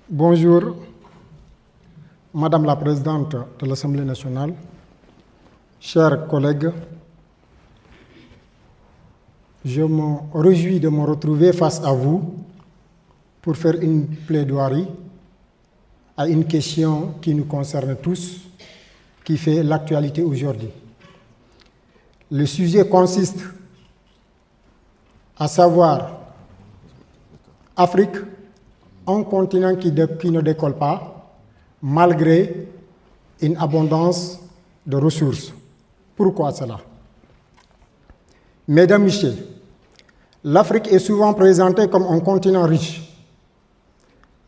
Bonjour, Madame la Présidente de l'Assemblée nationale, chers collègues, je me réjouis de me retrouver face à vous pour faire une plaidoirie à une question qui nous concerne tous, qui fait l'actualité aujourd'hui. Le sujet consiste à savoir Afrique, un continent qui ne décolle pas malgré une abondance de ressources. Pourquoi cela? Mesdames, Messieurs, l'Afrique est souvent présentée comme un continent riche.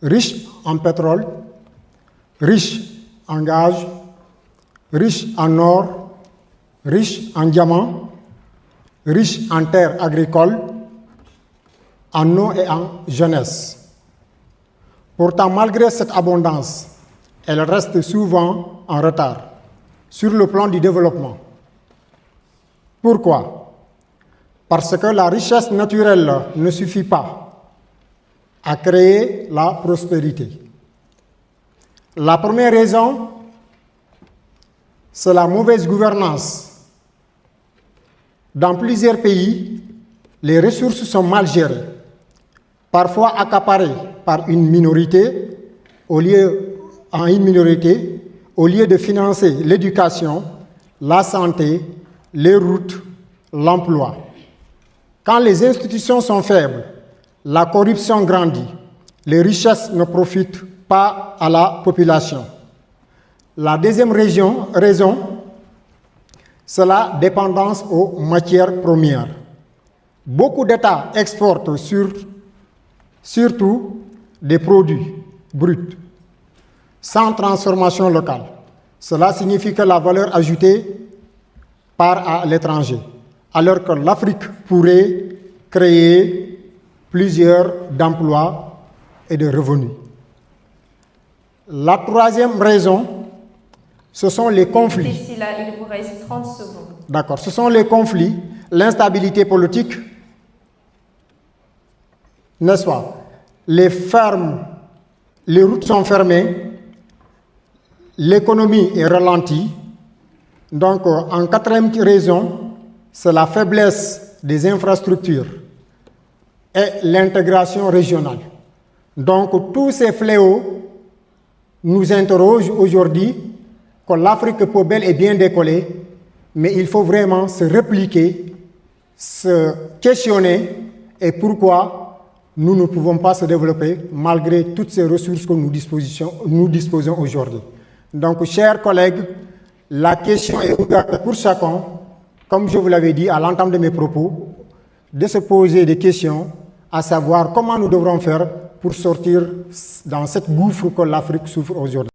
Riche en pétrole, riche en gaz, riche en or, riche en diamants, riche en terres agricoles, en eau et en jeunesse. Pourtant, malgré cette abondance, elle reste souvent en retard sur le plan du développement. Pourquoi? Parce que la richesse naturelle ne suffit pas à créer la prospérité. La première raison, c'est la mauvaise gouvernance. Dans plusieurs pays, les ressources sont mal gérées, parfois accaparées par une minorité, au lieu de financer l'éducation, la santé, les routes, l'emploi. Quand les institutions sont faibles, la corruption grandit, les richesses ne profitent pas à la population. La deuxième raison, c'est la dépendance aux matières premières. Beaucoup d'États exportent surtout des produits bruts, sans transformation locale. Cela signifie que la valeur ajoutée part à l'étranger, alors que l'Afrique pourrait créer plusieurs d'emplois et de revenus. La troisième raison, ce sont les conflits. D'ici là, il vous reste 30 secondes. D'accord. Ce sont les conflits, l'instabilité politique, n'est-ce pas? Les routes sont fermées, l'économie est ralentie. Donc, en quatrième raison, c'est la faiblesse des infrastructures et l'intégration régionale. Donc, tous ces fléaux nous interrogent aujourd'hui que l'Afrique peut bel et bien décoller, mais il faut vraiment se répliquer, se questionner et pourquoi nous ne pouvons pas se développer malgré toutes ces ressources que nous disposons aujourd'hui. Donc, chers collègues, la question est ouverte pour chacun, comme je vous l'avais dit à l'entame de mes propos, de se poser des questions, à savoir comment nous devrons faire pour sortir dans cette gouffre que l'Afrique souffre aujourd'hui.